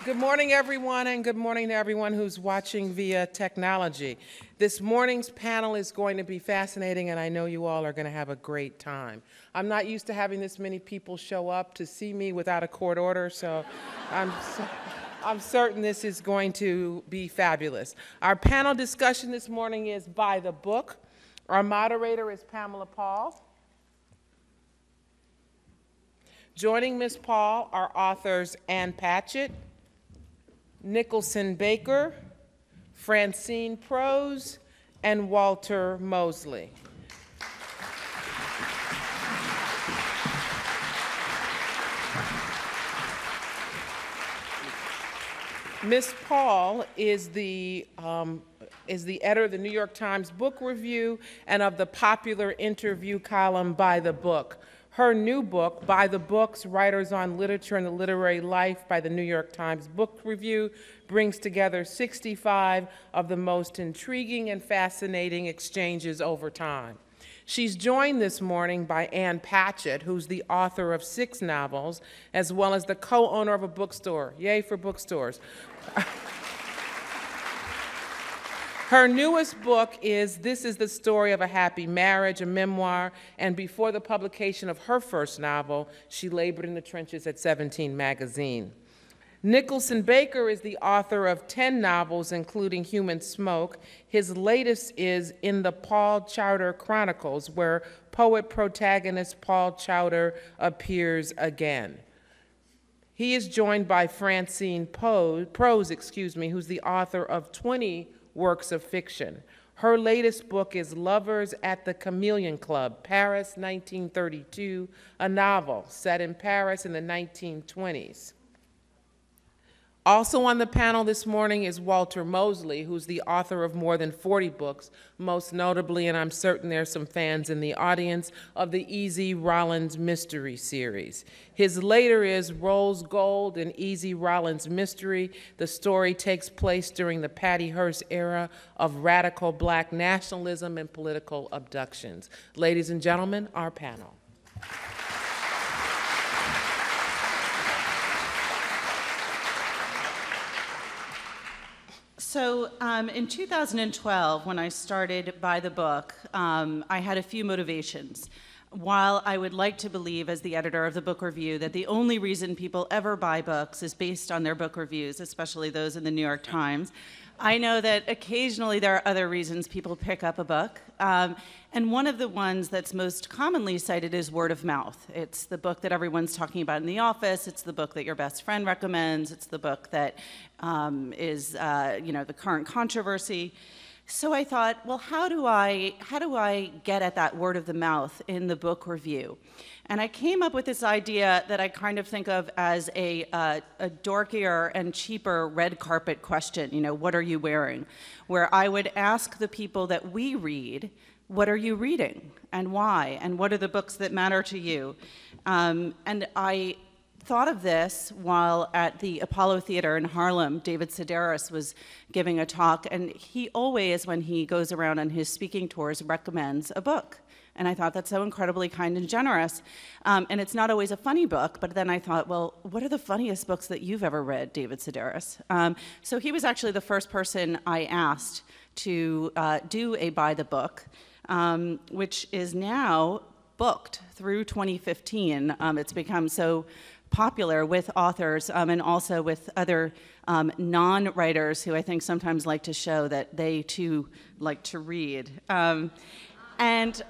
Good morning, everyone, and good morning to everyone who's watching via technology. This morning's panel is going to be fascinating, and I know you all are going to have a great time. I'm not used to having this many people show up to see me without a court order, so I'm certain this is going to be fabulous. Our panel discussion this morning is by the book. Our moderator is Pamela Paul. Joining Ms. Paul are authors Ann Patchett, Nicholson Baker, Francine Prose, and Walter Mosley. Ms. Paul is the editor of the New York Times Book Review and of the popular interview column By the Book. Her new book, By the Books, Writers on Literature and the Literary Life by the New York Times Book Review, brings together 65 of the most intriguing and fascinating exchanges over time. She's joined this morning by Ann Patchett, who's the author of 6 novels, as well as the co-owner of a bookstore. Yay for bookstores. Her newest book is This is the Story of a Happy Marriage, a memoir, and before the publication of her first novel, she labored in the trenches at 17 magazine. Nicholson Baker is the author of 10 novels, including Human Smoke. His latest is In the Paul Chowder Chronicles, where poet-protagonist Paul Chowder appears again. He is joined by Francine Prose, who's the author of 20 works of fiction. Her latest book is Lovers at the Chameleon Club, Paris, 1932, a novel set in Paris in the 1920s. Also on the panel this morning is Walter Mosley, who's the author of more than 40 books, most notably, and I'm certain there's some fans in the audience, of the E.Z. Rollins Mystery Series. His later is Rose Gold and E.Z. Rollins Mystery. The story takes place during the Patty Hearst era of radical black nationalism and political abductions. Ladies and gentlemen, our panel. So in 2012, when I started By the Book, I had a few motivations. While I would like to believe, as the editor of the book review, that the only reason people ever buy books is based on their book reviews, especially those in the New York Times, I know that occasionally there are other reasons people pick up a book. And one of the ones that's most commonly cited is word of mouth. It's the book that everyone's talking about in the office. It's the book that your best friend recommends. It's the book that is the current controversy. So I thought, well, how do I get at that word of the mouth in the book review? And I came up with this idea that I kind of think of as a dorkier and cheaper red carpet question, what are you wearing? Where I would ask the people that we read, what are you reading and why? And what are the books that matter to you? And I thought of this while at the Apollo Theater in Harlem. David Sedaris was giving a talk, and he always, when he goes around on his speaking tours, recommends a book. And I thought, that's so incredibly kind and generous. And it's not always a funny book, but then I thought, well, what are the funniest books that you've ever read, David Sedaris? So he was actually the first person I asked to do a By the Book, which is now booked through 2015. It's become so popular with authors and also with other non-writers who I think sometimes like to show that they too like to read. And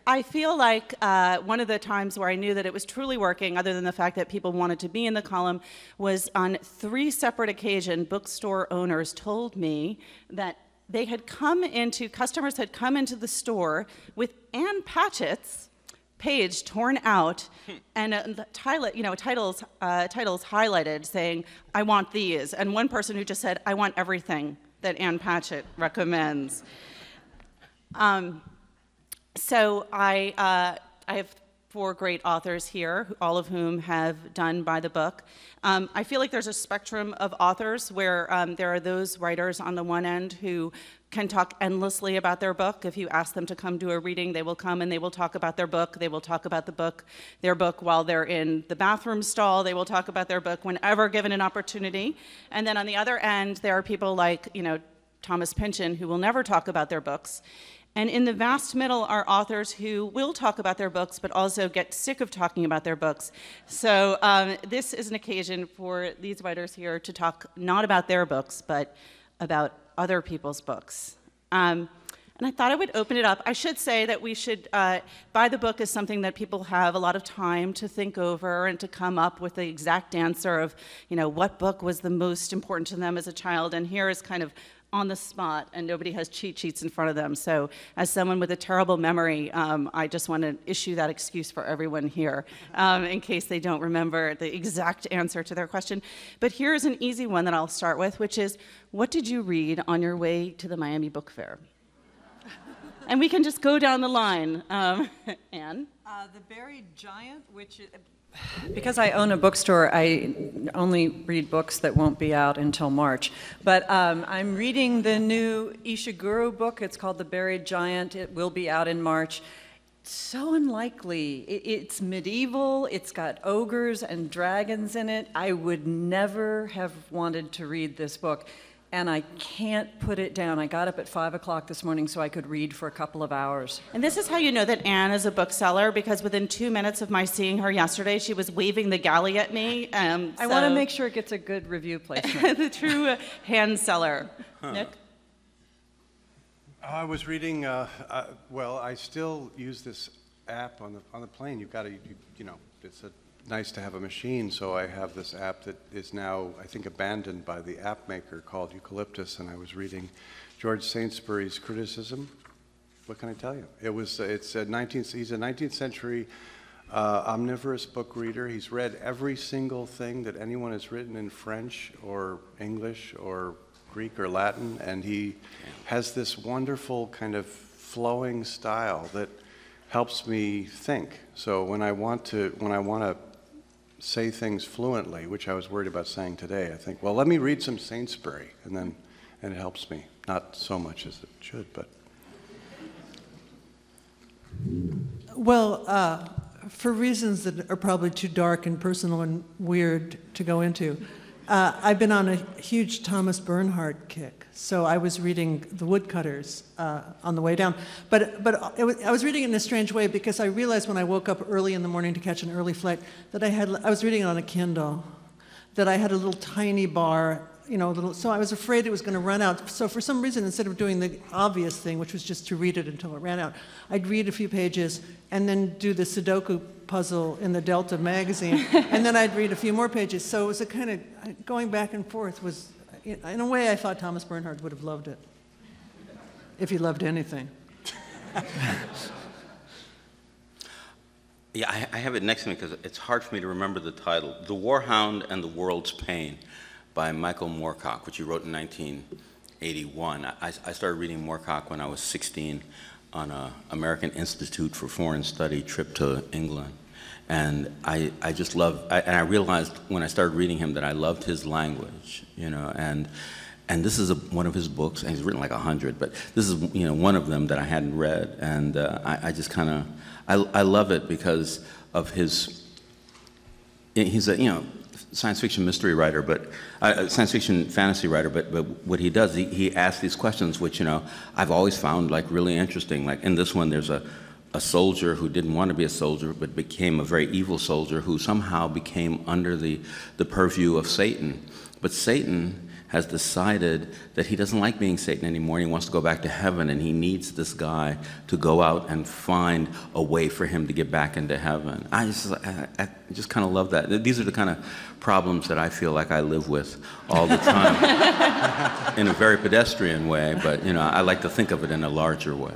I feel like one of the times where I knew that it was truly working, other than the fact that people wanted to be in the column, was on 3 separate occasions, bookstore owners told me that customers had come into the store with Ann Patchett's page torn out and titles highlighted saying, I want these. And one person who just said, I want everything that Ann Patchett recommends. So I have four great authors here, all of whom have done by the book. I feel like there's a spectrum of authors where there are those writers on the one end who can talk endlessly about their book. If you ask them to come to a reading, they will come and they will talk about their book. They will talk about their book while they're in the bathroom stall. They will talk about their book whenever given an opportunity. And then on the other end, there are people like, Thomas Pynchon, who will never talk about their books. And in the vast middle are authors who will talk about their books, but also get sick of talking about their books. So this is an occasion for these writers here to talk not about their books, but about other people's books. And I thought I would open it up. I should say that we should, buy the book is something that people have a lot of time to think over and to come up with the exact answer of, what book was the most important to them as a child. And here is kind of on the spot, and nobody has cheat sheets in front of them. So as someone with a terrible memory, I just want to issue that excuse for everyone here in case they don't remember the exact answer to their question. But here's an easy one that I'll start with, which is, what did you read on your way to the Miami Book Fair? And we can just go down the line. Anne? The Buried Giant, which because I own a bookstore, I only read books that won't be out until March. But I'm reading the new Ishiguro book. It's called The Buried Giant. It will be out in March. So unlikely. It's medieval. It's got ogres and dragons in it. I would never have wanted to read this book. And I can't put it down. I got up at 5 o'clock this morning so I could read for a couple of hours. And this is how you know that Anne is a bookseller, because within 2 minutes of my seeing her yesterday, she was waving the galley at me. I want to make sure it gets a good review placement. The true hand seller. Huh. Nick? I was reading, well, I still use this app on the plane. You've got to, it's nice to have a machine, so I have this app that is now, I think, abandoned by the app maker called Eucalyptus, and I was reading George Saintsbury's criticism. What can I tell you? He's a 19th century omnivorous book reader. He's read every single thing that anyone has written in French or English or Greek or Latin, and he has this wonderful kind of flowing style that helps me think. So when I want to say things fluently, which I was worried about saying today, I think, well, let me read some Saintsbury, and it helps me. Not so much as it should, but. Well, for reasons that are probably too dark and personal and weird to go into, I've been on a huge Thomas Bernhard kick. So I was reading The Woodcutters on the way down. But I was reading it in a strange way because I realized when I woke up early in the morning to catch an early flight that I was reading it on a Kindle, that I had a little tiny bar, so I was afraid it was going to run out. So for some reason, instead of doing the obvious thing, which was just to read it until it ran out, I'd read a few pages and then do the Sudoku puzzle in the Delta magazine, and then I'd read a few more pages. So it was a kind of going back and forth was, in a way, I thought Thomas Bernhard would have loved it, if he loved anything. Yeah, I have it next to me because it's hard for me to remember the title. The Warhound and the World's Pain by Michael Moorcock, which he wrote in 1981. I started reading Moorcock when I was 16 on an American Institute for Foreign Study trip to England. And I just loved, and I realized when I started reading him that I loved his language, and this is one of his books, and he's written like 100, but this is, one of them that I hadn't read, and I just kind of, I love it because of he's a, science fiction mystery writer, but science fiction fantasy writer, but what he does, he asks these questions, which, I've always found like really interesting. Like in this one, there's a soldier who didn't want to be a soldier, but became a very evil soldier who somehow became under the purview of Satan. But Satan has decided that he doesn't like being Satan anymore, and he wants to go back to heaven, and he needs this guy to go out and find a way for him to get back into heaven. I just kind of love that. These are the kind of problems that I feel like I live with all the time in a very pedestrian way, but I like to think of it in a larger way.